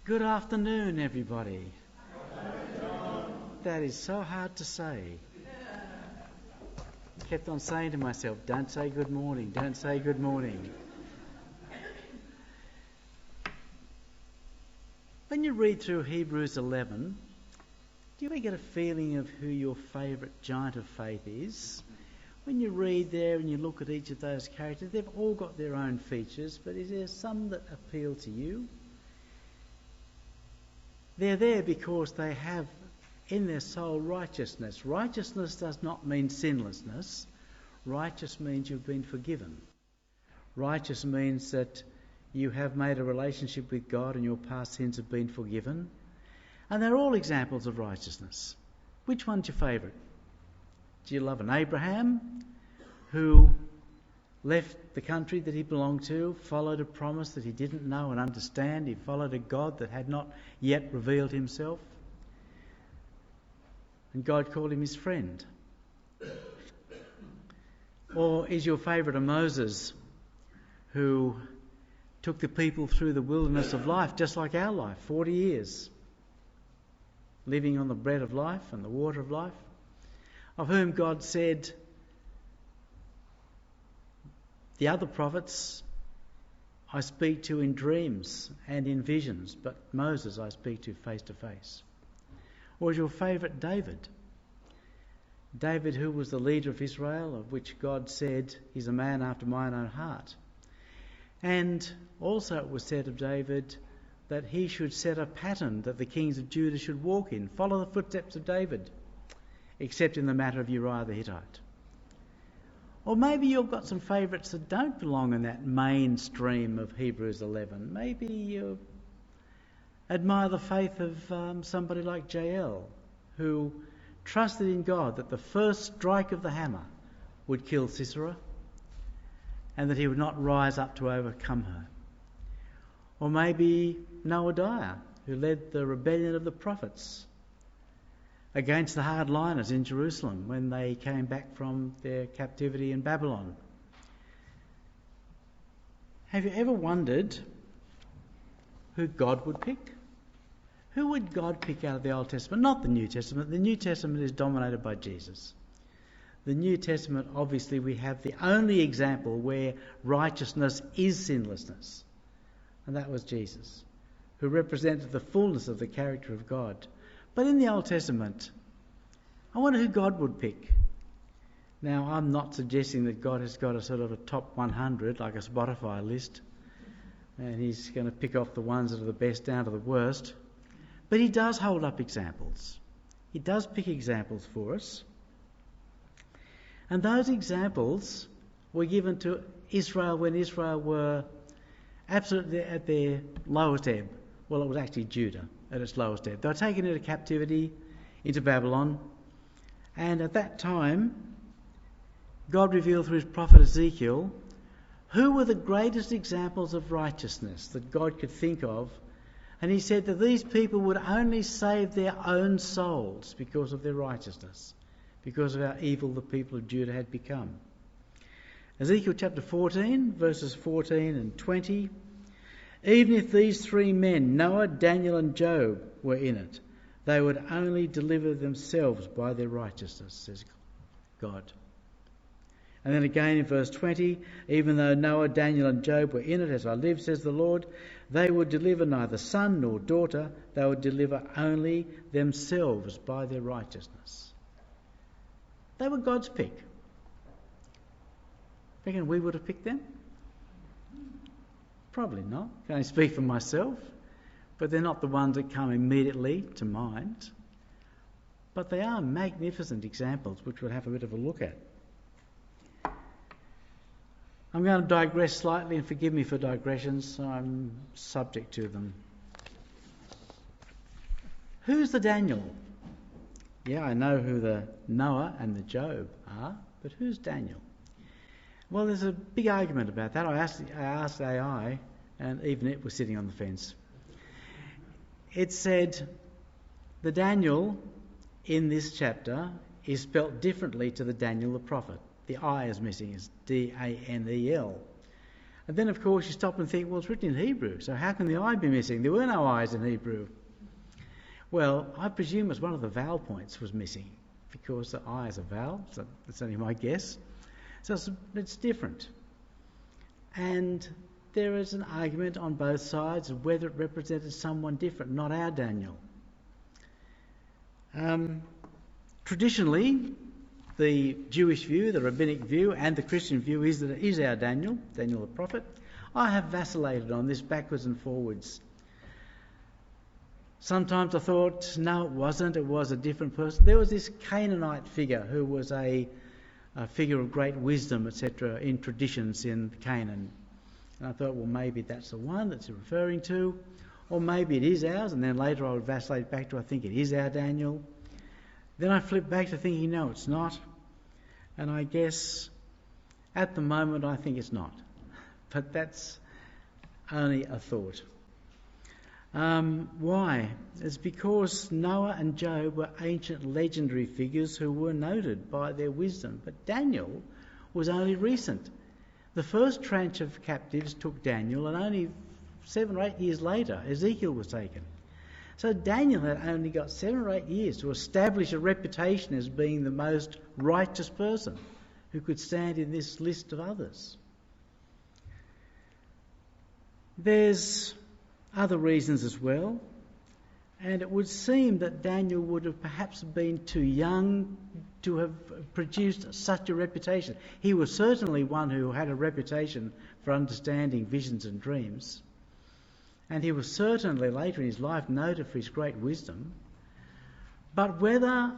Good afternoon, everybody. That is so hard to say. Kept on saying to myself, don't say good morning, don't say good morning. When you read through Hebrews 11, do you ever get a feeling of who your favourite giant of faith is? When you read there and you look at each of those characters, they've all got their own features, but is there some that appeal to you? They're there because they have in their soul righteousness. Righteousness does not mean sinlessness. Righteous means you've been forgiven. Righteous means that you have made a relationship with God and your past sins have been forgiven. And they're all examples of righteousness. Which one's your favourite? Do you love an Abraham who left the country that he belonged to, followed a promise that he didn't know and understand? He followed a God that had not yet revealed himself. And God called him his friend. Or is your favourite a Moses who took the people through the wilderness of life, just like our life, 40 years, living on the bread of life and the water of life, of whom God said, the other prophets I speak to in dreams and in visions, but Moses I speak to face to face. Or is your favourite David? David, who was the leader of Israel, of which God said, he's a man after mine own heart. And also it was said of David that he should set a pattern that the kings of Judah should walk in, follow the footsteps of David, except in the matter of Uriah the Hittite. Or maybe you've got some favourites that don't belong in that mainstream of Hebrews 11. Maybe you admire the faith of somebody like Jael, who trusted in God that the first strike of the hammer would kill Sisera and that he would not rise up to overcome her. Or maybe Noadiah, who led the rebellion of the prophets against the hardliners in Jerusalem when they came back from their captivity in Babylon. Have you ever wondered who God would pick? Who would God pick out of the Old Testament? Not the New Testament. The New Testament is dominated by Jesus. The New Testament, obviously, we have the only example where righteousness is sinlessness. And that was Jesus, who represented the fullness of the character of God. But in the Old Testament, I wonder who God would pick. Now, I'm not suggesting that God has got a sort of a top 100, like a Spotify list, and he's going to pick off the ones that are the best down to the worst. But he does hold up examples. He does pick examples for us. And those examples were given to Israel when Israel were absolutely at their lowest ebb. Well, it was actually Judah at its lowest ebb. They were taken into captivity, into Babylon. And at that time, God revealed through his prophet Ezekiel who were the greatest examples of righteousness that God could think of. And he said that these people would only save their own souls because of their righteousness, because of how evil the people of Judah had become. Ezekiel chapter 14, verses 14 and 20. Even if these three men, Noah, Daniel and Job, were in it, they would only deliver themselves by their righteousness, says God. And then again in verse 20, even though Noah, Daniel and Job were in it, as I live, says the Lord, they would deliver neither son nor daughter, they would deliver only themselves by their righteousness. They were God's pick. Reckon we would have picked them? Probably not. I can only speak for myself. But they're not the ones that come immediately to mind. But they are magnificent examples which we'll have a bit of a look at. I'm going to digress slightly, and forgive me for digressions. I'm subject to them. Who's the Daniel? Yeah, I know who the Noah and the Job are, but who's Daniel? Well, there's a big argument about that. I asked AI, and even it was sitting on the fence. It said the Daniel in this chapter is spelt differently to the Daniel the prophet. The I is missing, it's D-A-N-E-L. And then, of course, you stop and think, well, it's written in Hebrew, so how can the eye be missing? There were no eyes in Hebrew. Well, I presume it's one of the vowel points was missing, because the eye is a vowel, so that's only my guess. So it's different. And there is an argument on both sides of whether it represented someone different, not our Daniel. Traditionally, the Jewish view, the rabbinic view, and the Christian view is that it is our Daniel, Daniel the prophet. I have vacillated on this backwards and forwards. Sometimes I thought, no, it wasn't. It was a different person. There was this Canaanite figure who was a figure of great wisdom, etc., in traditions in Canaan. And I thought, well, maybe that's the one that's referring to, or maybe it is ours. And then later I would vacillate back to, I think it is our Daniel. Then I flipped back to thinking, no, it's not. And I guess at the moment I think it's not. But that's only a thought. Why? It's because Noah and Job were ancient legendary figures who were noted by their wisdom. But Daniel was only recent. The first tranche of captives took Daniel, and only 7 or 8 years later Ezekiel was taken. So Daniel had only got 7 or 8 years to establish a reputation as being the most righteous person who could stand in this list of others. There's other reasons as well, and it would seem that Daniel would have perhaps been too young to have produced such a reputation. He was certainly one who had a reputation for understanding visions and dreams, and he was certainly later in his life noted for his great wisdom. But whether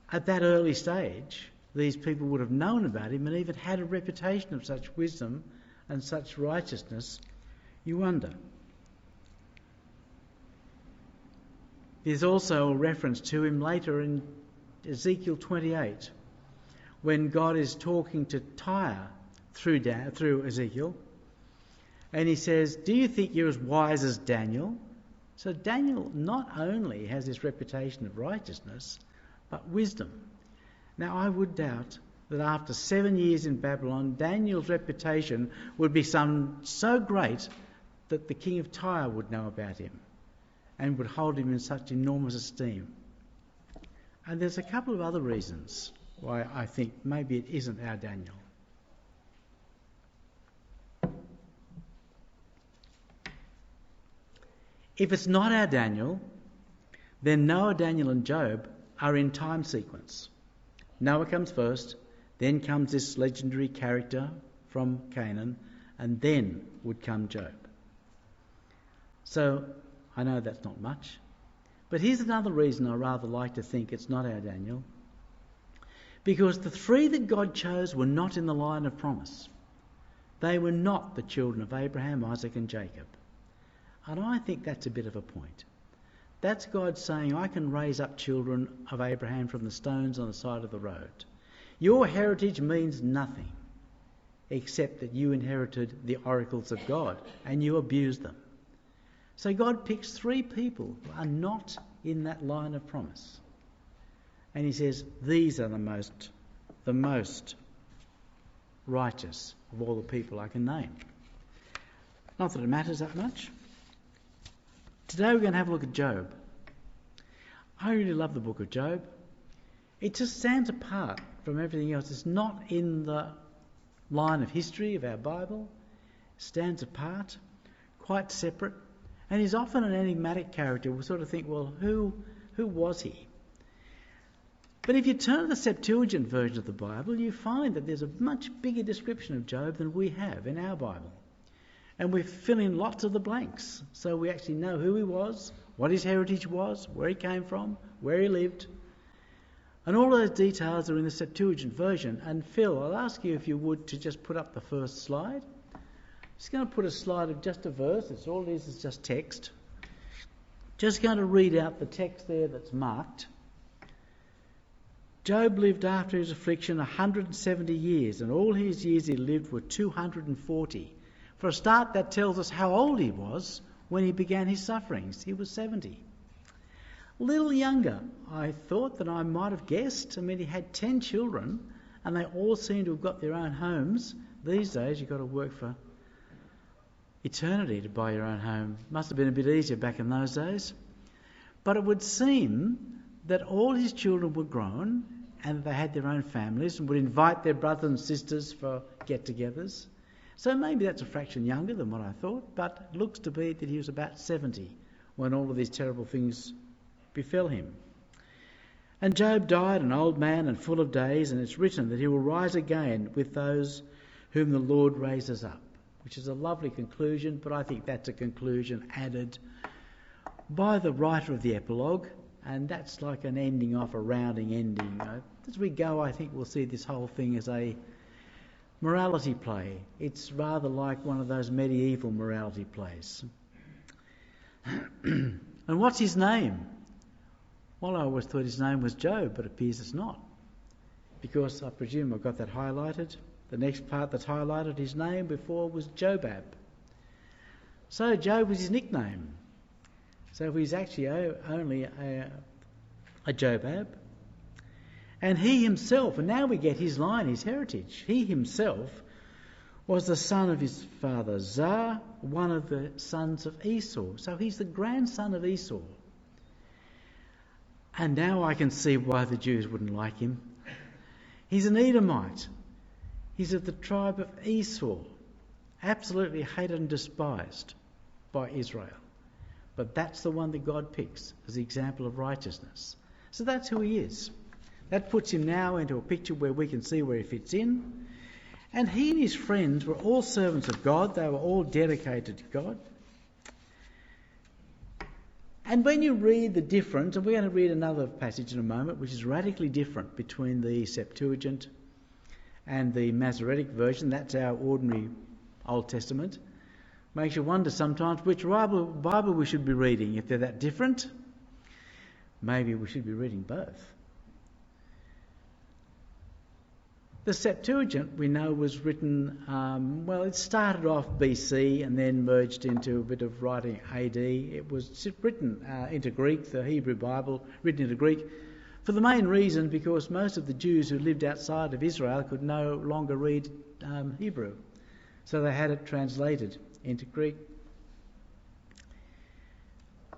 at that early stage these people would have known about him and even had a reputation of such wisdom and such righteousness, you wonder. There's also a reference to him later in Ezekiel 28, when God is talking to Tyre through Ezekiel, and he says, do you think you're as wise as Daniel? So Daniel not only has this reputation of righteousness, but wisdom. Now I would doubt that after 7 years in Babylon, Daniel's reputation would be so great that the king of Tyre would know about him and would hold him in such enormous esteem. And there's a couple of other reasons why I think maybe it isn't our Daniel. If it's not our Daniel, then Noah, Daniel and Job are in time sequence. Noah comes first, then comes this legendary character from Canaan, and then would come Job. So I know that's not much, but here's another reason I rather like to think it's not our Daniel. Because the 3 that God chose were not in the line of promise. They were not the children of Abraham, Isaac and Jacob. And I think that's a bit of a point. That's God saying, I can raise up children of Abraham from the stones on the side of the road. Your heritage means nothing, except that you inherited the oracles of God and you abused them. So God picks 3 people who are not in that line of promise. And he says, these are the most righteous of all the people I can name. Not that it matters that much. Today we're going to have a look at Job. I really love the book of Job. It just stands apart from everything else. It's not in the line of history of our Bible. It stands apart, quite separate. And he's often an enigmatic character. We sort of think, well, who was he? But if you turn to the Septuagint version of the Bible, you find that there's a much bigger description of Job than we have in our Bible. And we fill in lots of the blanks. So we actually know who he was, what his heritage was, where he came from, where he lived. And all those details are in the Septuagint version. And Phil, I'll ask you if you would to just put up the first slide. Just going to put a slide of just a verse. It's all it is just text. Just going to read out the text there that's marked. Job lived after his affliction 170 years, and all his years he lived were 240. For a start, that tells us how old he was when he began his sufferings. He was 70. A little younger, I thought, than I might have guessed. I mean, he had 10 children, and they all seem to have got their own homes. These days, you've got to work for eternity to buy your own home. Must have been a bit easier back in those days. But it would seem that all his children were grown and they had their own families and would invite their brothers and sisters for get-togethers. So maybe that's a fraction younger than what I thought, but it looks to be that he was about 70 when all of these terrible things befell him. And Job died an old man and full of days, and it's written that he will rise again with those whom the Lord raises up, which is a lovely conclusion, but I think that's a conclusion added by the writer of the epilogue, and that's like an ending off, a rounding ending. As we go, I think we'll see this whole thing as a morality play. It's rather like one of those medieval morality plays. And what's his name? Well, I always thought his name was Job, but it appears it's not, because I presume I've got that highlighted. The next part that's highlighted, his name before was Jobab. So Job was his nickname. So he's actually only a Jobab. And he himself, and now we get his line, his heritage. He himself was the son of his father Zar, one of the sons of Esau. So he's the grandson of Esau. And now I can see why the Jews wouldn't like him. He's an Edomite. He's of the tribe of Esau, absolutely hated and despised by Israel. But that's the one that God picks as the example of righteousness. So that's who he is. That puts him now into a picture where we can see where he fits in. And he and his friends were all servants of God. They were all dedicated to God. And when you read the difference, and we're going to read another passage in a moment, which is radically different between the Septuagint and the Masoretic version, that's our ordinary Old Testament, makes you wonder sometimes which Bible we should be reading. If they're that different, maybe we should be reading both. The Septuagint, we know, was written, it started off BC and then merged into a bit of writing AD. It was written into Greek, the Hebrew Bible, written into Greek, for the main reason because most of the Jews who lived outside of Israel could no longer read Hebrew. So they had it translated into Greek.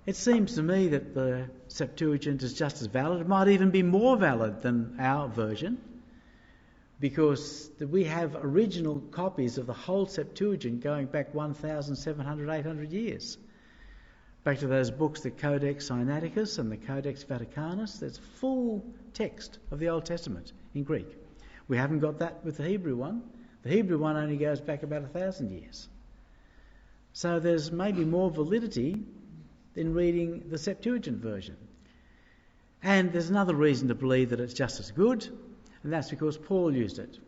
It seems to me that the Septuagint is just as valid. It might even be more valid than our version, because we have original copies of the whole Septuagint going back 1,700, 800 years. Back to those books, the Codex Sinaiticus and the Codex Vaticanus. There's full text of the Old Testament in Greek. We haven't got that with the Hebrew one. The Hebrew one only goes back about 1,000 years. So there's maybe more validity in reading the Septuagint version. And there's another reason to believe that it's just as good, and that's because Paul used it.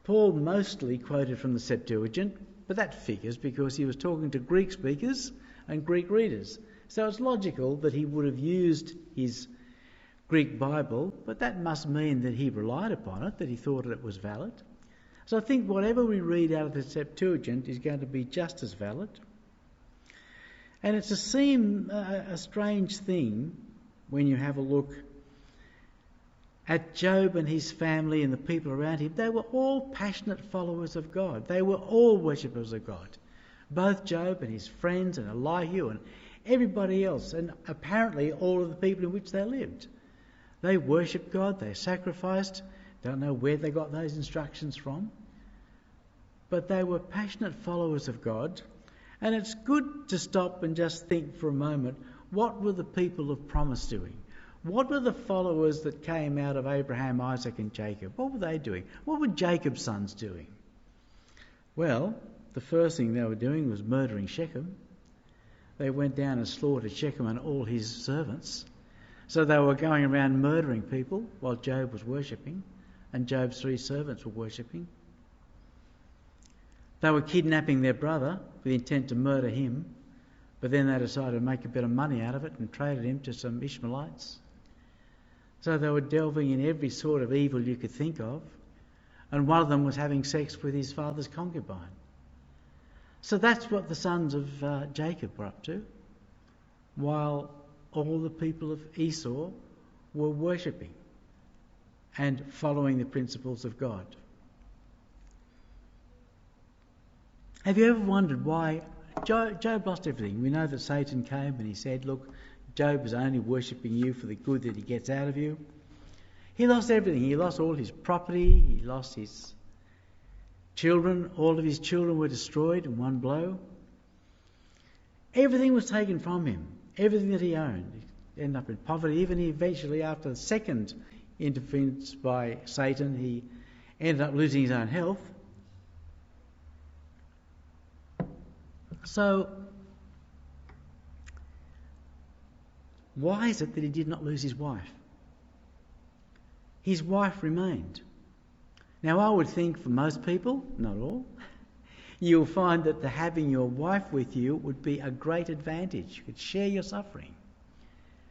Paul mostly quoted from the Septuagint, but that figures because he was talking to Greek speakers and Greek readers. So it's logical that he would have used his Greek Bible, but that must mean that he relied upon it, that he thought it was valid. So I think whatever we read out of the Septuagint is going to be just as valid. And it's a strange thing when you have a look at Job and his family and the people around him. They were all passionate followers of God. They were all worshippers of God. Both Job and his friends and Elihu and everybody else, and apparently all of the people in which they lived. They worshipped God, they sacrificed. Don't know where they got those instructions from. But they were passionate followers of God. And it's good to stop and just think for a moment, what were the people of promise doing? What were the followers that came out of Abraham, Isaac and Jacob? What were they doing? What were Jacob's sons doing? Well, the first thing they were doing was murdering Shechem. They went down and slaughtered Shechem and all his servants. So they were going around murdering people while Job was worshipping, and Job's 3 servants were worshipping. They were kidnapping their brother with the intent to murder him, but then they decided to make a bit of money out of it and traded him to some Ishmaelites. So they were delving in every sort of evil you could think of, and one of them was having sex with his father's concubine. So that's what the sons of Jacob were up to, while all the people of Esau were worshipping and following the principles of God. Have you ever wondered why Job lost everything. We know that Satan came and he said, look, Job is only worshipping you for the good that he gets out of you. He lost everything. He lost all his property. He lost his children. All of his children were destroyed in one blow. Everything was taken from him. Everything that he owned. He ended up in poverty. Even eventually, after the second interference by Satan, he ended up losing his own health. So, why is it that he did not lose his wife? His wife remained. Now, I would think for most people, not all, you'll find that having your wife with you would be a great advantage. You could share your suffering,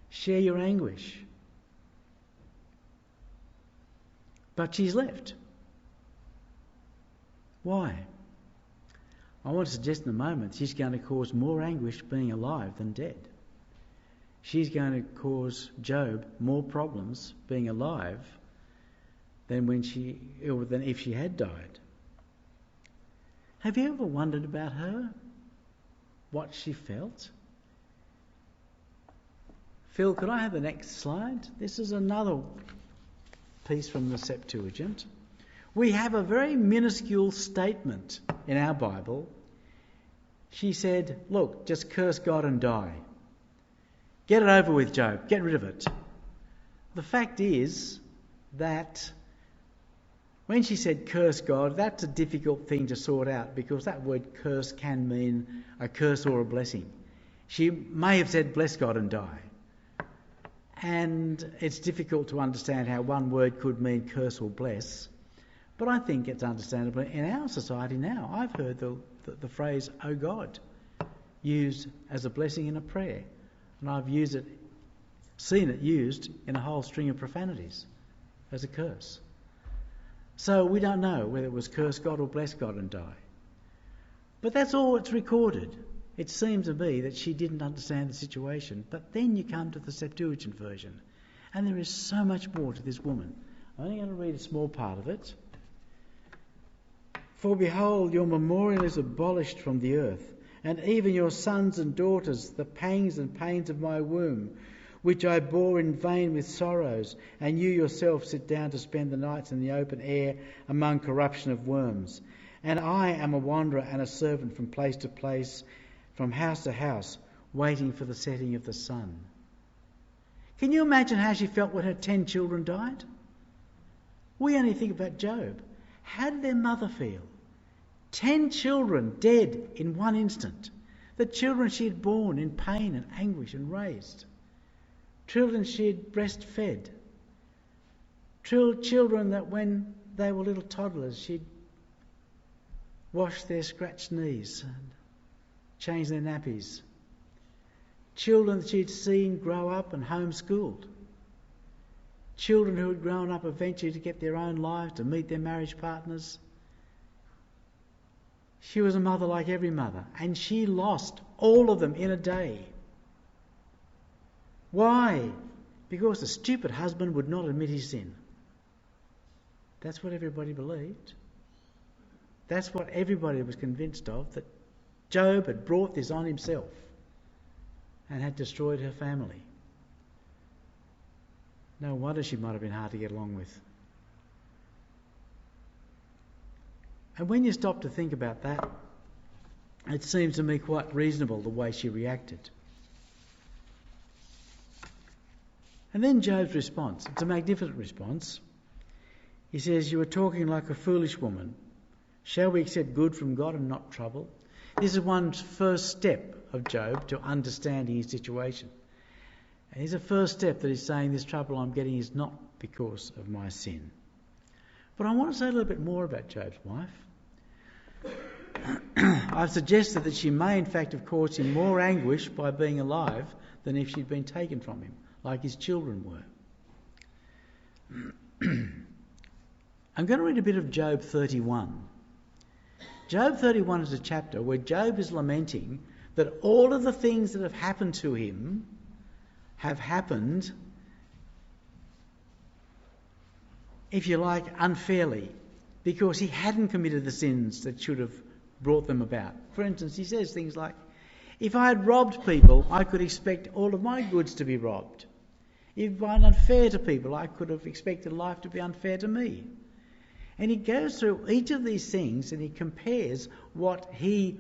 share your anguish. But she's left. Why? I want to suggest in a moment she's going to cause more anguish being alive than dead. She's going to cause Job more problems being alive than if she had died. Have you ever wondered about her? What she felt? Phil, could I have the next slide? This is another piece from the Septuagint. We have a very minuscule statement in our Bible. She said, look, just curse God and die. Get it over with, Job. Get rid of it. The fact is that when she said curse God, that's a difficult thing to sort out because that word curse can mean a curse or a blessing. She may have said bless God and die. And it's difficult to understand how one word could mean curse or bless. But I think it's understandable in our society now. I've heard the phrase, oh God, used as a blessing in a prayer. And I've seen it used in a whole string of profanities as a curse. So we don't know whether it was curse God or bless God and die. But that's all it's recorded. It seems to be that she didn't understand the situation. But then you come to the Septuagint version, and there is so much more to this woman. I'm only going to read a small part of it. For behold, your memorial is abolished from the earth, and even your sons and daughters, the pangs and pains of my womb, which I bore in vain with sorrows, and you yourself sit down to spend the nights in the open air among corruption of worms. And I am a wanderer and a servant from place to place, from house to house, waiting for the setting of the sun. Can you imagine how she felt when her 10 children died? We only think about Job. How did their mother feel? 10 children dead in one instant. The children she had borne in pain and anguish and raised. Children she had breastfed. Children that when they were little toddlers she'd washed their scratched knees and changed their nappies. Children that she'd seen grow up and homeschooled. Children who had grown up eventually to get their own lives, to meet their marriage partners. She was a mother like every mother, and she lost all of them in a day. Why? Because the stupid husband would not admit his sin. That's what everybody believed. That's what everybody was convinced of, that Job had brought this on himself and had destroyed her family. No wonder she might have been hard to get along with. And when you stop to think about that, it seems to me quite reasonable the way she reacted. And then Job's response. It's a magnificent response. He says, you are talking like a foolish woman. Shall we accept good from God and not trouble? This is one's first step of Job to understanding his situation. And here's a first step that he's saying this trouble I'm getting is not because of my sin. But I want to say a little bit more about Job's wife. I've suggested that she may in fact have caused him more anguish by being alive than if she'd been taken from him, like his children were. I'm going to read a bit of Job 31. Job 31 is a chapter where Job is lamenting that all of the things that have happened to him have happened, if you like, unfairly, because he hadn't committed the sins that should have brought them about. For instance, he says things like, if I had robbed people, I could expect all of my goods to be robbed. If I was unfair to people, I could have expected life to be unfair to me. And he goes through each of these things and he compares what he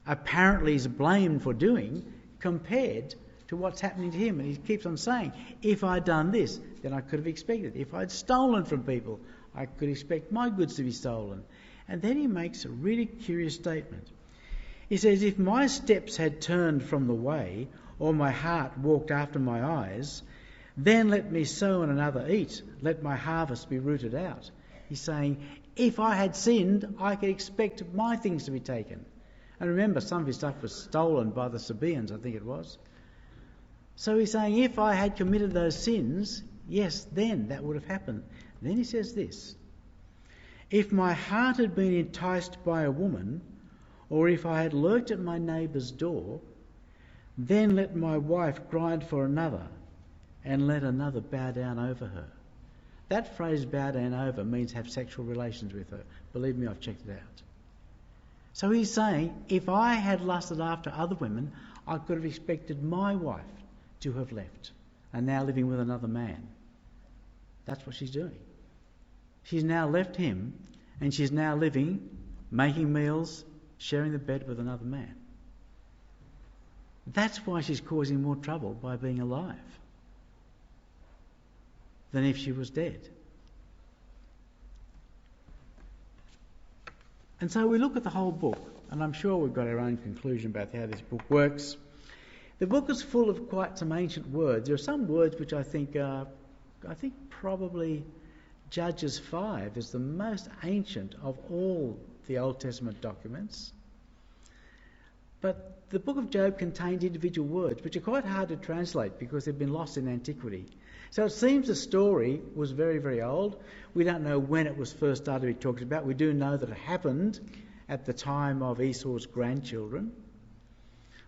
apparently is blamed for doing compared to what's happening to him. And he keeps on saying, if I'd done this, then I could have expected. If I'd stolen from people, I could expect my goods to be stolen. And then he makes a really curious statement. He says, if my steps had turned from the way, or my heart walked after my eyes, then let me sow and another eat. Let my harvest be rooted out. He's saying, if I had sinned, I could expect my things to be taken. And remember, some of his stuff was stolen by the Sabaeans, I think it was. So he's saying, if I had committed those sins, yes, then that would have happened. And then he says this, if my heart had been enticed by a woman, or if I had lurked at my neighbour's door, then let my wife grind for another, and let another bow down over her. That phrase, bow down over, means have sexual relations with her. Believe me, I've checked it out. So he's saying, if I had lusted after other women, I could have expected my wife to have left and now living with another man. That's what she's doing. She's now left him and she's now living, making meals, sharing the bed with another man. That's why she's causing more trouble by being alive than if she was dead. And so we look at the whole book, and I'm sure we've got our own conclusion about how this book works. The book is full of quite some ancient words. There are some words which I think probably Judges 5 is the most ancient of all the Old Testament documents. But the book of Job contains individual words which are quite hard to translate because they've been lost in antiquity. So it seems the story was very, very old. We don't know when it was first started to be talked about. We do know that it happened at the time of Esau's grandchildren.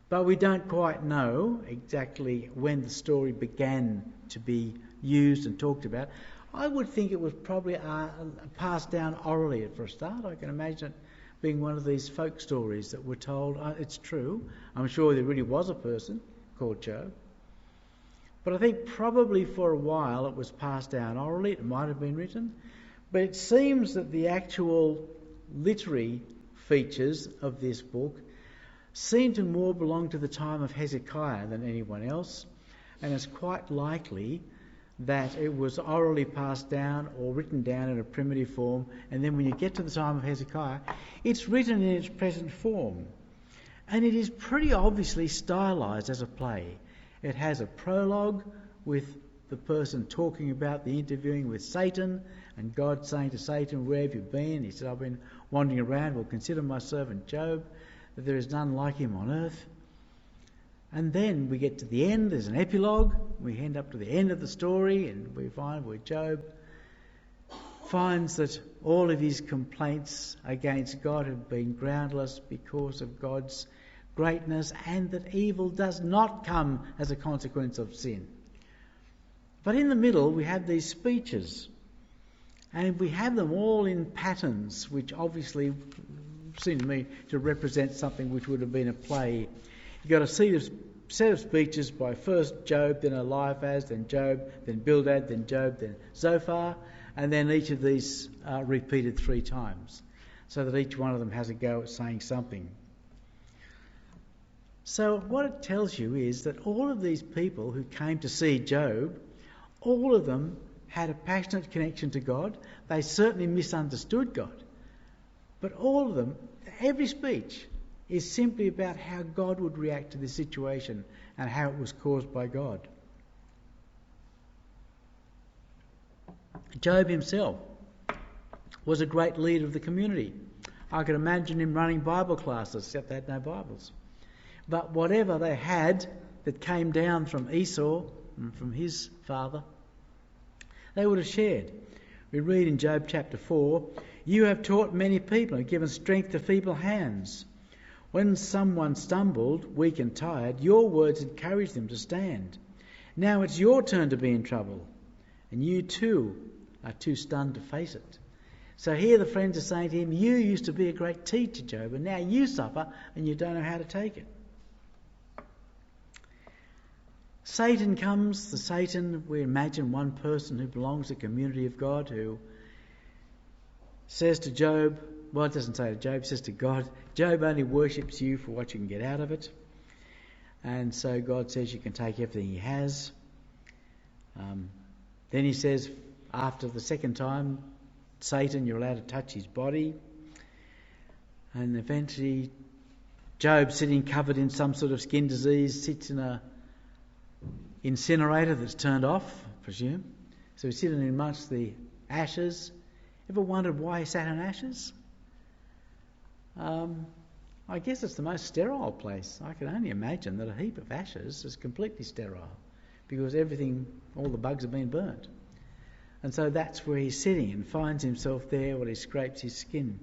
But we don't quite know exactly when the story began to be used and talked about. I would think it was probably passed down orally for a start. I can imagine it being one of these folk stories that were told. It's true. I'm sure there really was a person called Job. But I think probably for a while it was passed down orally. It might have been written. But it seems that the actual literary features of this book seem to more belong to the time of Hezekiah than anyone else. And it's quite likely that it was orally passed down or written down in a primitive form. And then when you get to the time of Hezekiah, it's written in its present form. And it is pretty obviously stylised as a play. It has a prologue with the person talking about the interviewing with Satan and God saying to Satan, where have you been? He said, I've been wandering around. Well, consider my servant Job, that there is none like him on earth. And then we get to the end. There's an epilogue. We end up to the end of the story and we find where Job finds that all of his complaints against God have been groundless because of God's greatness, and that evil does not come as a consequence of sin. But in the middle we have these speeches, and we have them all in patterns which obviously seem to me to represent something which would have been a play. You've got a set of speeches by first Job, then Eliphaz, then Job, then Bildad, then Job, then Zophar, and then each of these are repeated 3 times, so that each one of them has a go at saying something. So what it tells you is that all of these people who came to see Job, all of them had a passionate connection to God. They certainly misunderstood God. But all of them, every speech, is simply about how God would react to the situation and how it was caused by God. Job himself was a great leader of the community. I could imagine him running Bible classes, except they had no Bibles. But whatever they had that came down from Esau and from his father, they would have shared. We read in Job chapter 4, you have taught many people and given strength to feeble hands. When someone stumbled, weak and tired, your words encouraged them to stand. Now it's your turn to be in trouble, and you too are too stunned to face it. So here the friends are saying to him, you used to be a great teacher, Job, and now you suffer and you don't know how to take it. Satan comes. The Satan, we imagine one person who belongs to the community of God who says to Job, well, it doesn't say to Job, it says to God, Job only worships you for what you can get out of it. And so God says you can take everything he has. Then he says, after the second time, Satan, you're allowed to touch his body. And eventually, Job, sitting covered in some sort of skin disease, sits in a incinerator that's turned off, I presume. So he's sitting amongst the ashes. Ever wondered why he sat in ashes? I guess it's the most sterile place. I can only imagine that a heap of ashes is completely sterile because all the bugs have been burnt. And so that's where he's sitting and finds himself there while he scrapes his skin.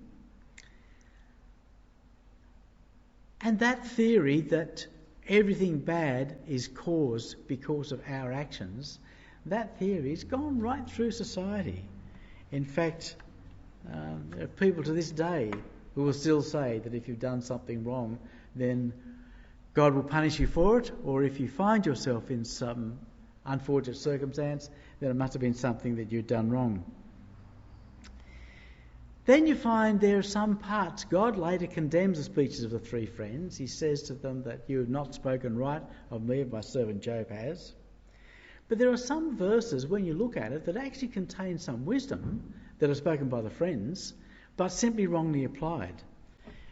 And that theory that everything bad is caused because of our actions, that theory has gone right through society. In fact, there are people to this day who will still say that if you've done something wrong, then God will punish you for it, or if you find yourself in some unfortunate circumstance, then it must have been something that you've done wrong. Then you find there are some parts. God later condemns the speeches of the three friends. He says to them that you have not spoken right of me, my servant Job has. But there are some verses, when you look at it, that actually contain some wisdom that are spoken by the friends, but simply wrongly applied.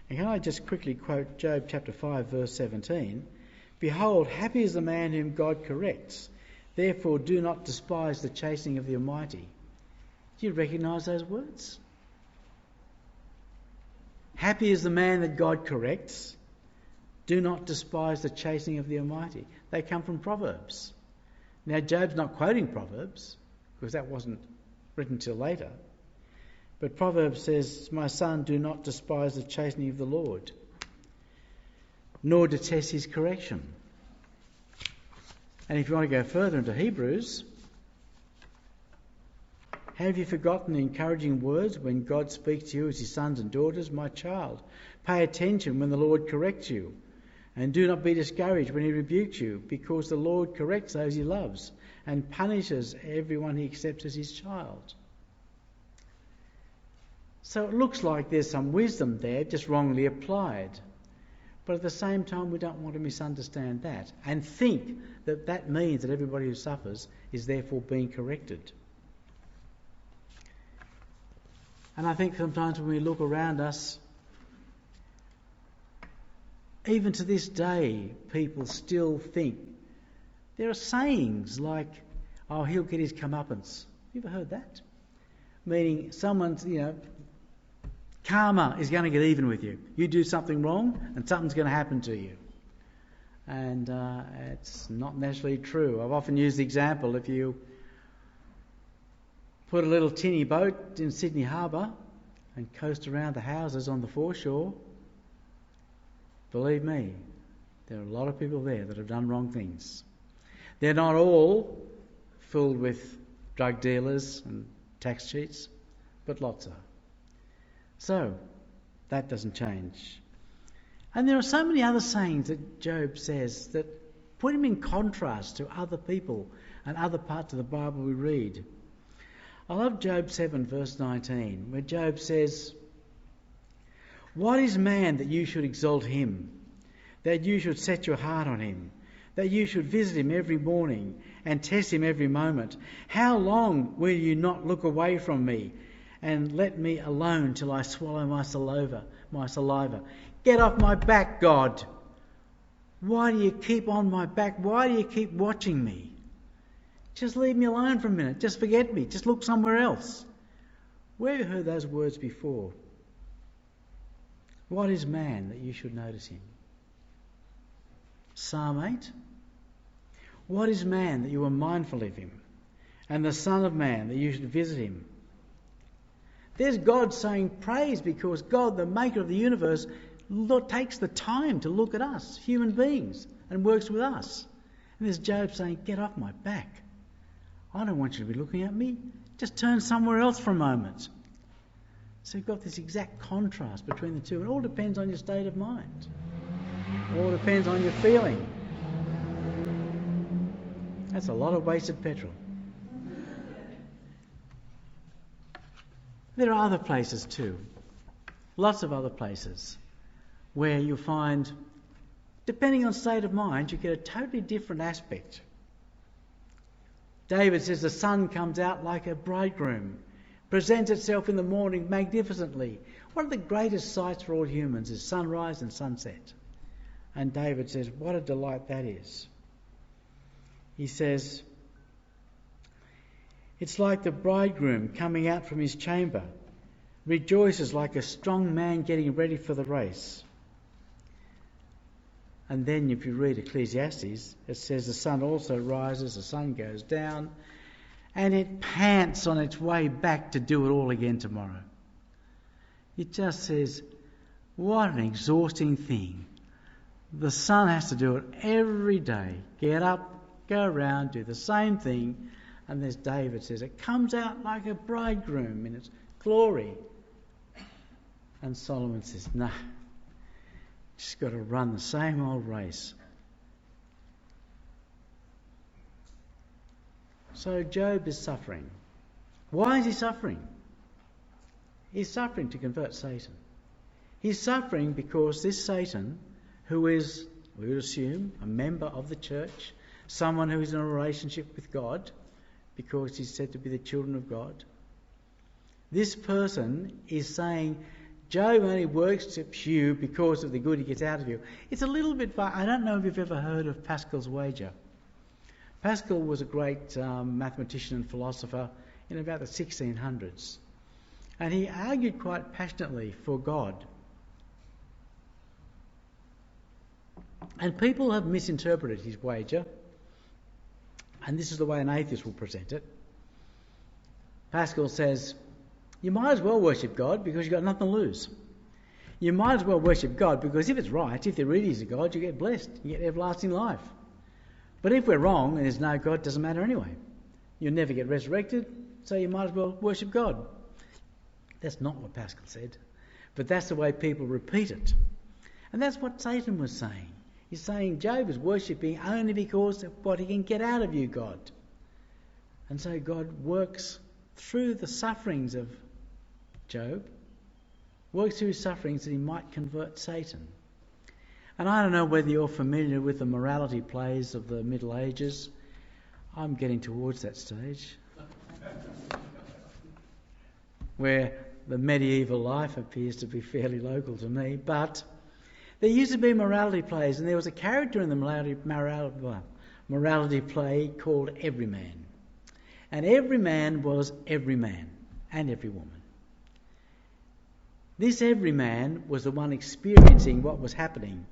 And can I just quickly quote Job chapter 5, verse 17? Behold, happy is the man whom God corrects. Therefore do not despise the chastening of the Almighty. Do you recognise those words? Happy is the man that God corrects. Do not despise the chastening of the Almighty. They come from Proverbs. Now, Job's not quoting Proverbs, because that wasn't written till later. But Proverbs says, my son, do not despise the chastening of the Lord, nor detest his correction. And if you want to go further into Hebrews, have you forgotten the encouraging words when God speaks to you as his sons and daughters? My child, pay attention when the Lord corrects you, and do not be discouraged when he rebukes you, because the Lord corrects those he loves and punishes everyone he accepts as his child. So it looks like there's some wisdom there, just wrongly applied. But at the same time, we don't want to misunderstand that and think that that means that everybody who suffers is therefore being corrected. And I think sometimes when we look around us, even to this day, people still think there are sayings like, oh, he'll get his comeuppance. You ever heard that? Meaning someone's, karma is going to get even with you. You do something wrong and something's going to happen to you. And it's not necessarily true. I've often used the example, if you put a little tinny boat in Sydney Harbour and coast around the houses on the foreshore, believe me, there are a lot of people there that have done wrong things. They're not all filled with drug dealers and tax cheats, but lots are. So, that doesn't change. And there are so many other sayings that Job says that put him in contrast to other people and other parts of the Bible we read. I love Job 7 verse 19, where Job says, what is man that you should exalt him, that you should set your heart on him, that you should visit him every morning and test him every moment? How long will you not look away from me and let me alone till I swallow my saliva? Get off my back, God. Why do you keep on my back? Why do you keep watching me? Just leave me alone for a minute. Just forget me. Just look somewhere else. Where have you heard those words before? What is man that you should notice him? Psalm 8. What is man that you are mindful of him? And the Son of Man that you should visit him? There's God saying praise because God, the maker of the universe, takes the time to look at us, human beings, and works with us. And there's Job saying, get off my back. I don't want you to be looking at me. Just turn somewhere else for a moment. So you've got this exact contrast between the two. It all depends on your state of mind. It all depends on your feeling. That's a lot of wasted petrol. There are other places too. Lots of other places where you'll find, depending on state of mind, you get a totally different aspect. David says the sun comes out like a bridegroom, presents itself in the morning magnificently. One of the greatest sights for all humans is sunrise and sunset. And David says, what a delight that is. He says, it's like the bridegroom coming out from his chamber, rejoices like a strong man getting ready for the race. And then if you read Ecclesiastes, it says the sun also rises, the sun goes down, and it pants on its way back to do it all again tomorrow. It just says, what an exhausting thing. The sun has to do it every day. Get up, go around, do the same thing. And as David says, it comes out like a bridegroom in its glory. And Solomon says, nah, just got to run the same old race. So Job is suffering. Why is he suffering? He's suffering to convert Satan. He's suffering because this Satan, who is, we would assume, a member of the church, someone who is in a relationship with God, because he's said to be the children of God, this person is saying, Job only works at you because of the good he gets out of you. It's a little bit, I don't know if you've ever heard of Pascal's wager. Pascal was a great mathematician and philosopher in about the 1600s. And he argued quite passionately for God. And people have misinterpreted his wager. And this is the way an atheist will present it. Pascal says, you might as well worship God because you've got nothing to lose. You might as well worship God because if it's right, if there really is a God, you get blessed. You get everlasting life. But if we're wrong and there's no God, it doesn't matter anyway. You'll never get resurrected, so you might as well worship God. That's not what Pascal said. But that's the way people repeat it. And that's what Satan was saying. He's saying Job is worshipping only because of what he can get out of you, God. And so God works through the sufferings of Job, works through his sufferings that he might convert Satan. And I don't know whether you're familiar with the morality plays of the Middle Ages. I'm getting towards that stage, where the medieval life appears to be fairly local to me. But there used to be morality plays, and there was a character in the morality play called Everyman. And every man was every man and every woman. This everyman was the one experiencing what was happening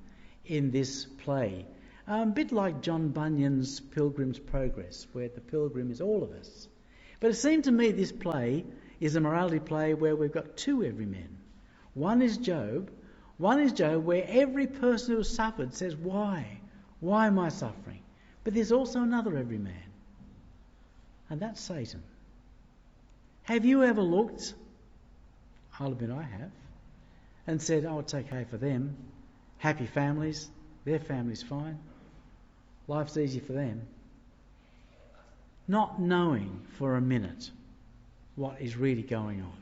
in this play. A bit like John Bunyan's Pilgrim's Progress, where the pilgrim is all of us. But it seemed to me this play is a morality play where we've got two everymen. One is Job, where every person who has suffered says, why? Why am I suffering? But there's also another everyman, and that's Satan. Have you ever looked, I'll admit I have, and said, oh, it's okay for them. Happy families, their family's fine. Life's easy for them. Not knowing for a minute what is really going on.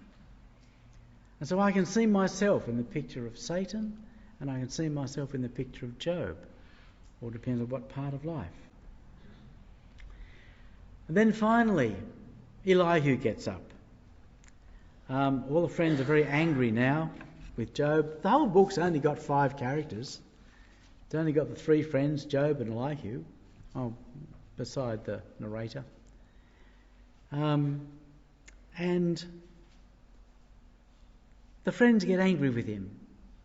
And so I can see myself in the picture of Satan, and I can see myself in the picture of Job. All depends on what part of life. And then finally, Elihu gets up. All the friends are very angry now with Job. The whole book's only got 5 characters. It's only got the 3 friends, Job and Elihu, beside the narrator. And the friends get angry with him.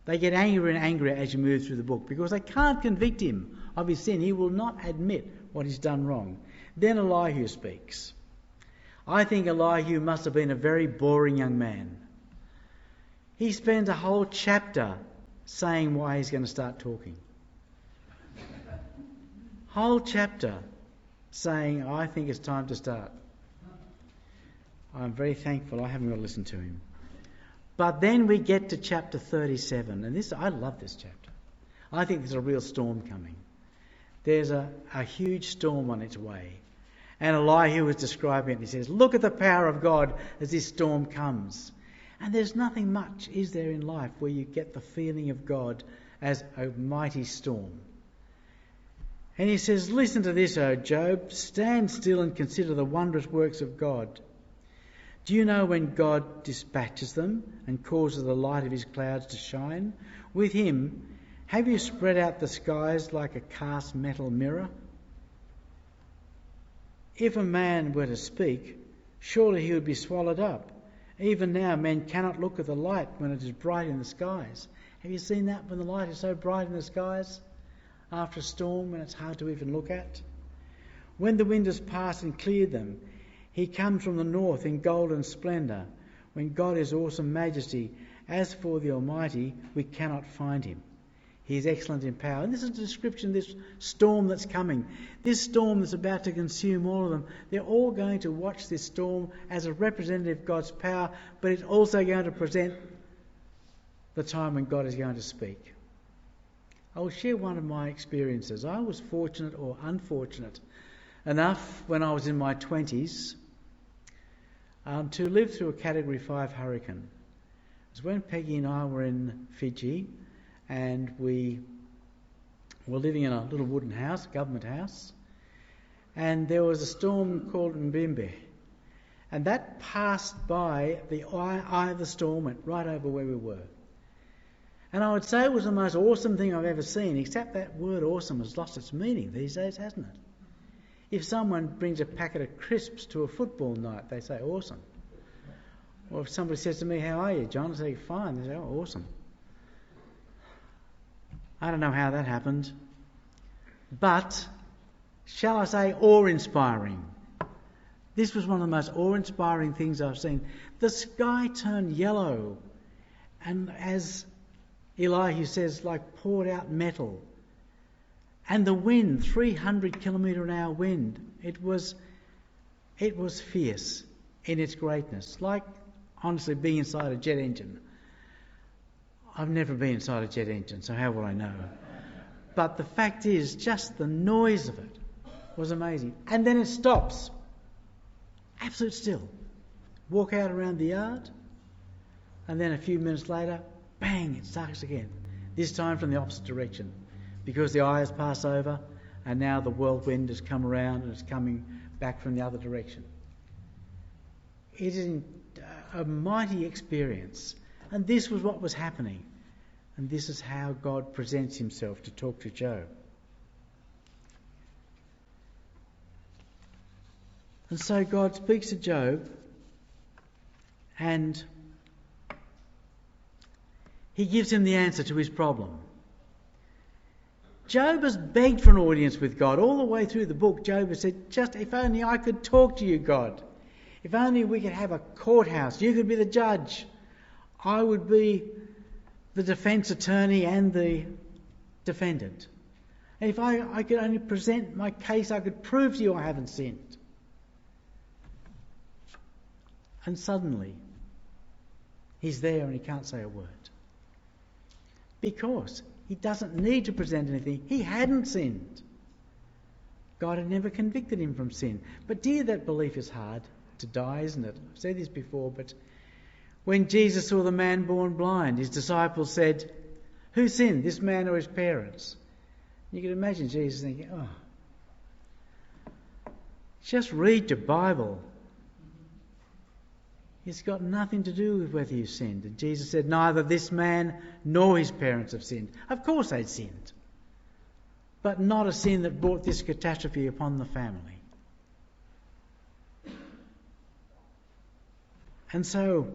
They get angrier and angrier as you move through the book because they can't convict him of his sin. He will not admit what he's done wrong. Then Elihu speaks. I think Elihu must have been a very boring young man. He spends a whole chapter saying why he's going to start talking. Whole chapter saying, I think it's time to start. I'm very thankful I haven't got to listen to him. But then we get to chapter 37, and I love this chapter. I think there's a real storm coming. There's a huge storm on its way. And Elihu was describing it. He says, look at the power of God as this storm comes. And there's nothing much, is there, in life where you get the feeling of God as a mighty storm. And he says, listen to this, O Job. Stand still and consider the wondrous works of God. Do you know when God dispatches them and causes the light of his clouds to shine? With him, have you spread out the skies like a cast metal mirror? If a man were to speak, surely he would be swallowed up. Even now men cannot look at the light when it is bright in the skies. Have you seen that when the light is so bright in the skies? After a storm when it's hard to even look at? When the wind has passed and cleared them, he comes from the north in golden splendour. When God is awesome majesty, as for the Almighty, we cannot find him. He is excellent in power. And this is a description of this storm that's coming. This storm that's about to consume all of them. They're all going to watch this storm as a representative of God's power, but it's also going to present the time when God is going to speak. I will share one of my experiences. I was fortunate or unfortunate enough when I was in my 20s to live through a Category 5 hurricane. It was when Peggy and I were in Fiji, and we were living in a little wooden house, government house, and there was a storm called Mbimbe, and that passed by the eye of the storm, went right over where we were. And I would say it was the most awesome thing I've ever seen, except that word awesome has lost its meaning these days, hasn't it? If someone brings a packet of crisps to a football night, they say awesome. Or if somebody says to me, how are you, John? I say, fine. They say, oh, awesome. I don't know how that happened. But, shall I say, awe-inspiring. This was one of the most awe-inspiring things I've seen. The sky turned yellow, and as Elihu says, like poured out metal. And the wind, 300 kilometre an hour wind, it was fierce in its greatness. Like, honestly, being inside a jet engine. I've never been inside a jet engine, so how will I know? But the fact is, just the noise of it was amazing. And then it stops. Absolute still. Walk out around the yard, and then a few minutes later, bang, it starts again. This time from the opposite direction. Because the eye has passed over, and now the whirlwind has come around and it's coming back from the other direction. It is a mighty experience. And this was what was happening. And this is how God presents himself to talk to Job. And so God speaks to Job, and he gives him the answer to his problem. Job has begged for an audience with God. All the way through the book, Job has said, just if only I could talk to you, God. If only we could have a courthouse. You could be the judge. I would be the defence attorney and the defendant. And if I could only present my case, I could prove to you I haven't sinned. And suddenly, he's there and he can't say a word. Because he doesn't need to present anything. He hadn't sinned. God had never convicted him from sin. But dear, that belief is hard to die, isn't it? I've said this before, but when Jesus saw the man born blind, his disciples said, who sinned, this man or his parents? You can imagine Jesus thinking, just read your Bible. It's got nothing to do with whether you sinned. And Jesus said, neither this man nor his parents have sinned. Of course they'd sinned. But not a sin that brought this catastrophe upon the family. And so,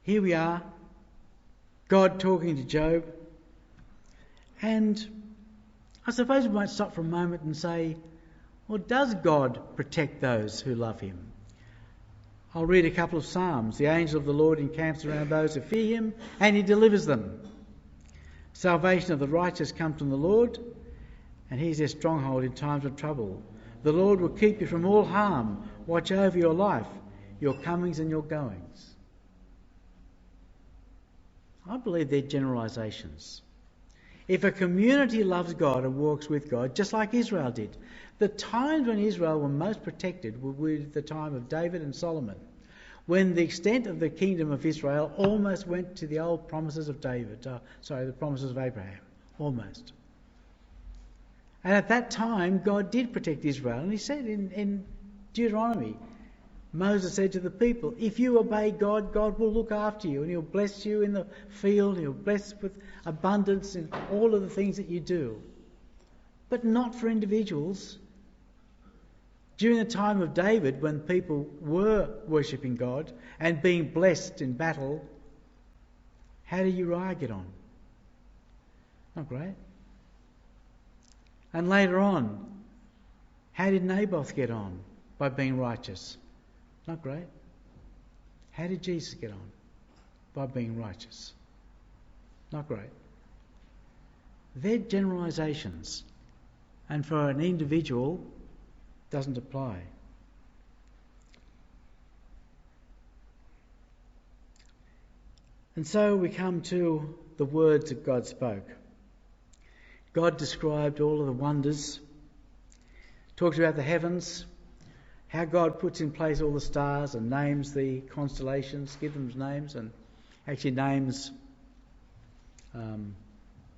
here we are, God talking to Job. And I suppose we might stop for a moment and say, well, does God protect those who love him? I'll read a couple of Psalms. The angel of the Lord encamps around those who fear him, and he delivers them. Salvation of the righteous comes from the Lord, and he is their stronghold in times of trouble. The Lord will keep you from all harm. Watch over your life. your comings and your goings. I believe they're generalisations. If a community loves God and walks with God, just like Israel did, the times when Israel were most protected were the time of David and Solomon, when the extent of the kingdom of Israel almost went to the old promises of the promises of Abraham, almost. And at that time, God did protect Israel, and he said in Deuteronomy, Moses said to the people, if you obey God, God will look after you, and he'll bless you in the field, he'll bless with abundance in all of the things that you do. But not for individuals. During the time of David, when people were worshipping God and being blessed in battle, how did Uriah get on? Not great. And later on, how did Naboth get on? By being righteous. Not great. How did Jesus get on? By being righteous. Not great. They're generalisations. And for an individual, doesn't apply. And so we come to the words that God spoke. God described all of the wonders, talked about the heavens, how God puts in place all the stars and names the constellations, gives them names, and actually names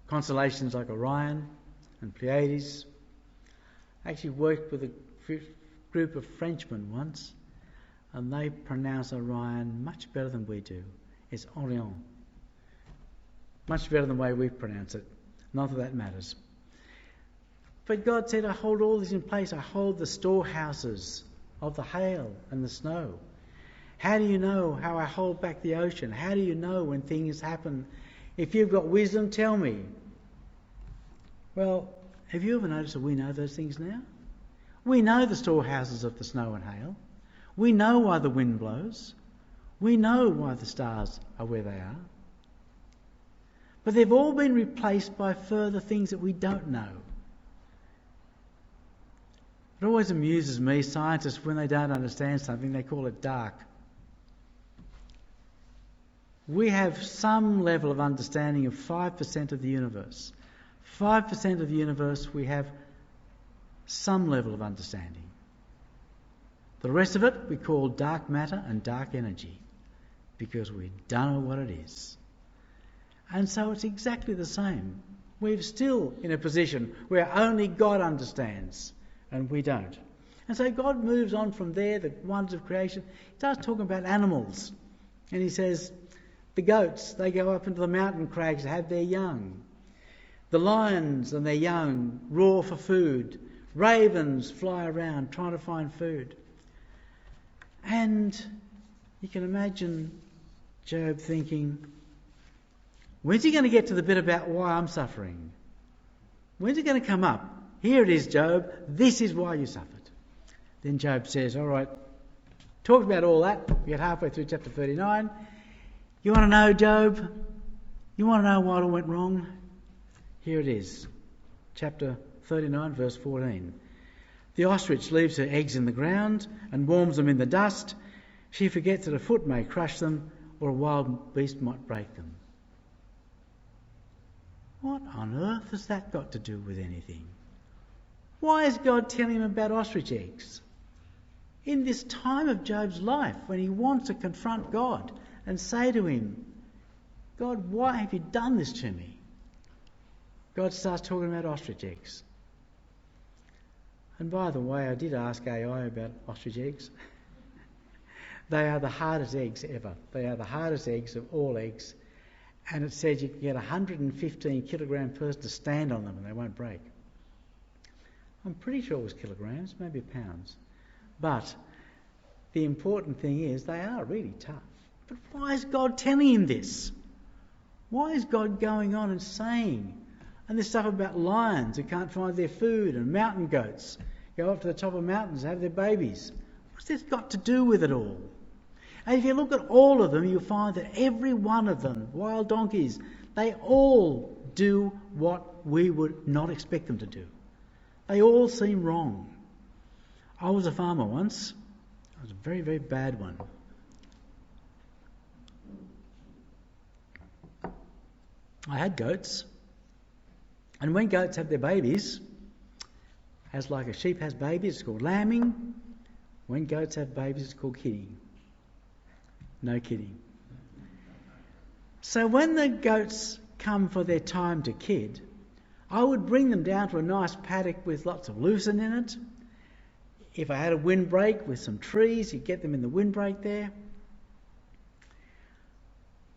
constellations like Orion and Pleiades. I actually worked with a group of Frenchmen once, and they pronounce Orion much better than we do. It's Orion. Much better than the way we pronounce it. Not that that matters. But God said, I hold all this in place. I hold the storehouses of the hail and the snow. How do you know how I hold back the ocean? How do you know when things happen? If you've got wisdom, tell me. Well, have you ever noticed that we know those things now? We know the storehouses of the snow and hail. We know why the wind blows. We know why the stars are where they are. But they've all been replaced by further things that we don't know. It always amuses me, scientists, when they don't understand something, they call it dark. We have some level of understanding of 5% of the universe. 5% of the universe we have some level of understanding. The rest of it we call dark matter and dark energy because we don't know what it is. And so it's exactly the same. We're still in a position where only God understands and we don't. And so God moves on from there, the wonders of creation. He starts talking about animals. And he says, the goats, they go up into the mountain crags to have their young. The lions and their young roar for food. Ravens fly around trying to find food. And you can imagine Job thinking, when's he going to get to the bit about why I'm suffering? When's it going to come up? Here it is, Job. This is why you suffered. Then Job says, all right, talked about all that. We get halfway through chapter 39. You want to know, Job? You want to know why it all went wrong? Here it is. Chapter 39, verse 14. The ostrich leaves her eggs in the ground and warms them in the dust. She forgets that a foot may crush them or a wild beast might break them. What on earth has that got to do with anything? Why is God telling him about ostrich eggs? In this time of Job's life, when he wants to confront God and say to him, God, why have you done this to me? God starts talking about ostrich eggs. And by the way, I did ask AI about ostrich eggs. They are the hardest eggs ever. They are the hardest eggs of all eggs. And it says you can get a 115 kilogram person to stand on them and they won't break. I'm pretty sure it was kilograms, maybe pounds. But the important thing is they are really tough. But why is God telling him this? Why is God going on and saying? And this stuff about lions who can't find their food and mountain goats go up to the top of mountains and have their babies. What's this got to do with it all? And if you look at all of them, you'll find that every one of them, wild donkeys, they all do what we would not expect them to do. They all seem wrong. I was a farmer once, It was a very, very bad one. I had goats, and when goats have their babies, as like a sheep has babies, it's called lambing. When goats have babies, it's called kidding. No kidding. So when the goats come for their time to kid, I would bring them down to a nice paddock with lots of lucerne in it. If I had a windbreak with some trees, you'd get them in the windbreak there.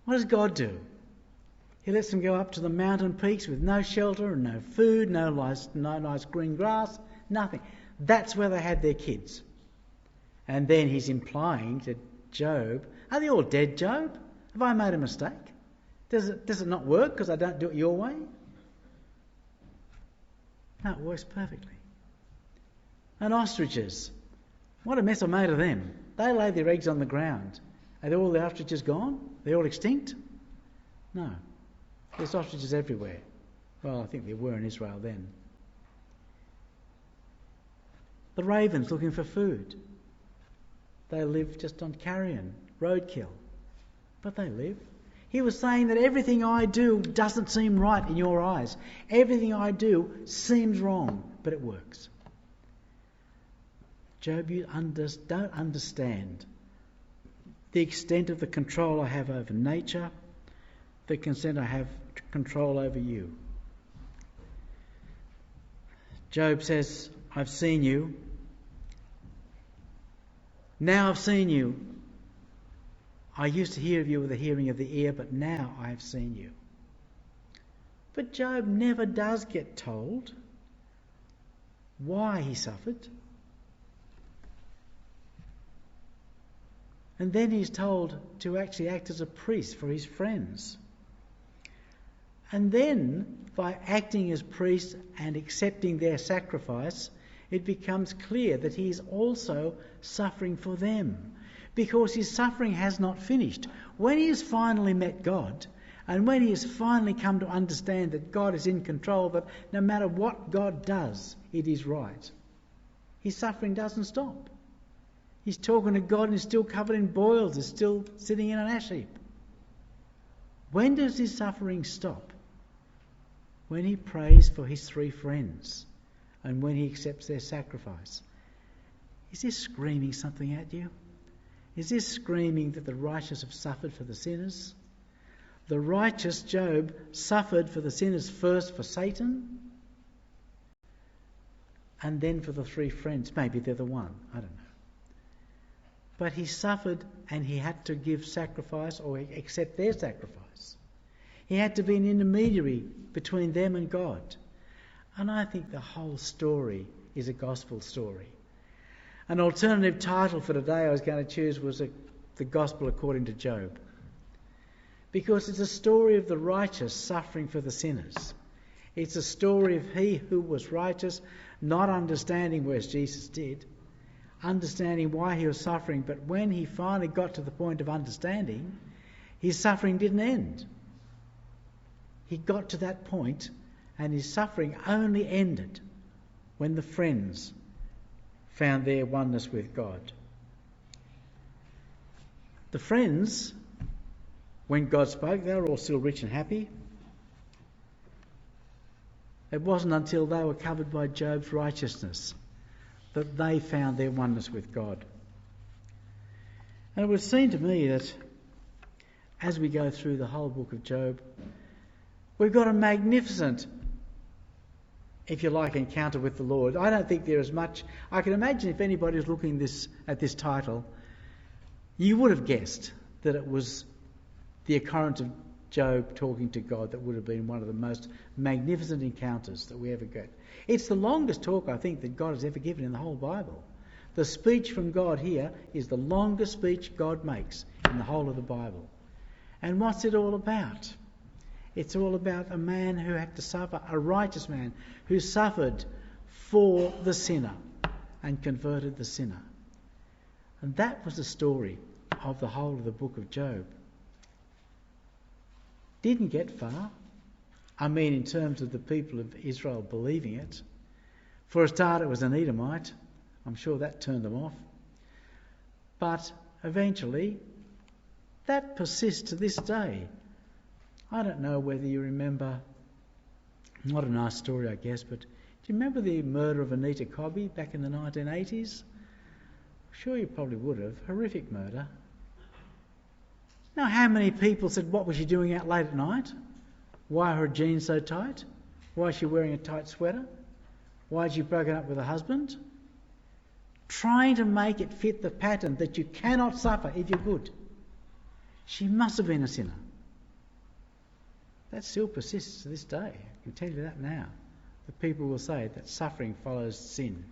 What does God do? He lets them go up to the mountain peaks with no shelter and no food, no nice green grass, nothing. That's where they had their kids. And then he's implying to Job, are they all dead, Job? Have I made a mistake? Does it not work because I don't do it your way? No, it works perfectly. And ostriches, what a mess I made of them. They lay their eggs on the ground. Are all the ostriches gone? They're all extinct? No. There's ostriches everywhere. Well, I think there were in Israel then. The ravens looking for food. They live just on carrion, roadkill. But they live. He was saying that everything I do doesn't seem right in your eyes. Everything I do seems wrong, but it works. Job, you don't understand the extent of the control I have over nature, the extent I have control over you. Job says, I've seen you. Now I've seen you. I used to hear of you with the hearing of the ear, but now I have seen you. But Job never does get told why he suffered. And then he's told to actually act as a priest for his friends. And then, by acting as priest and accepting their sacrifice, it becomes clear that he is also suffering for them, because his suffering has not finished. When he has finally met God, and when he has finally come to understand that God is in control, that no matter what God does, it is right, his suffering doesn't stop. He's talking to God and he's still covered in boils, he's still sitting in an ash heap. When does his suffering stop? When he prays for his three friends and when he accepts their sacrifice. Is this screaming something at you? Is this screaming that the righteous have suffered for the sinners? The righteous Job suffered for the sinners, first for Satan and then for the three friends. Maybe they're the one, I don't know. But he suffered and he had to give sacrifice or accept their sacrifice. He had to be an intermediary between them and God. And I think the whole story is a gospel story. An alternative title for today I was going to choose was The Gospel According to Job. Because it's a story of the righteous suffering for the sinners. It's a story of he who was righteous, not understanding, whereas Jesus did, understanding why he was suffering, but when he finally got to the point of understanding, his suffering didn't end. He got to that point and his suffering only ended when the friends found their oneness with God. The friends, when God spoke, they were all still rich and happy. It wasn't until they were covered by Job's righteousness that they found their oneness with God. And it would seem to me that as we go through the whole book of Job, we've got a magnificent, if you like, encounter with the Lord. I don't think there is much. I can imagine if anybody was looking at this title, you would have guessed that it was the occurrence of Job talking to God that would have been one of the most magnificent encounters that we ever get. It's the longest talk, I think, that God has ever given in the whole Bible. The speech from God here is the longest speech God makes in the whole of the Bible. And what's it all about? It's all about a man who had to suffer, a righteous man who suffered for the sinner and converted the sinner. And that was the story of the whole of the book of Job. Didn't get far. I mean, in terms of the people of Israel believing it. For a start, it was an Edomite. I'm sure that turned them off. But eventually, that persists to this day. I don't know whether you remember, not a nice story I guess, but do you remember the murder of Anita Cobby back in the 1980s? I'm sure you probably would have. Horrific murder. Now, how many people said, what was she doing out late at night? Why are her jeans so tight? Why is she wearing a tight sweater? Why had she broken up with her husband? Trying to make it fit the pattern that you cannot suffer if you're good. She must have been a sinner. That still persists to this day. I can tell you that now. The people will say that suffering follows sin.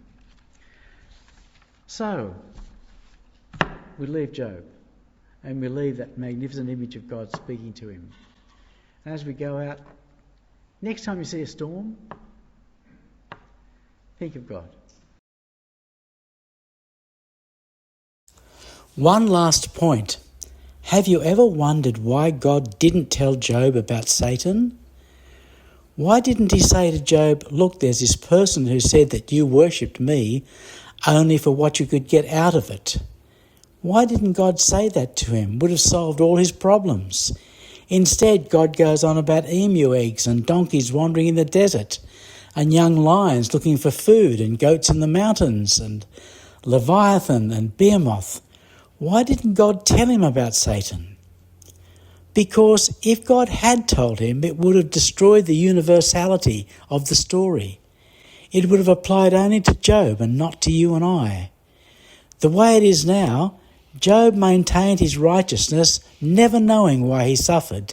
So, we leave Job, and we leave that magnificent image of God speaking to him. And as we go out, next time you see a storm, think of God. One last point. Have you ever wondered why God didn't tell Job about Satan? Why didn't he say to Job, look, there's this person who said that you worshipped me only for what you could get out of it? Why didn't God say that to him? Would have solved all his problems. Instead, God goes on about emu eggs and donkeys wandering in the desert and young lions looking for food and goats in the mountains and Leviathan and Behemoth. Why didn't God tell him about Satan? Because if God had told him, it would have destroyed the universality of the story. It would have applied only to Job and not to you and I. The way it is now, Job maintained his righteousness, never knowing why he suffered.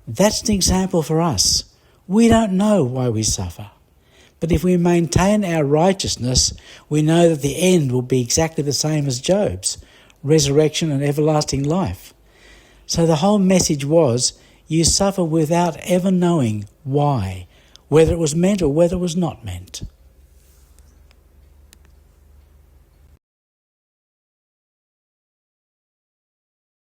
That's an example for us. We don't know why we suffer. But if we maintain our righteousness, we know that the end will be exactly the same as Job's. Resurrection and everlasting life. So the whole message was, you suffer without ever knowing why, whether it was meant or whether it was not meant.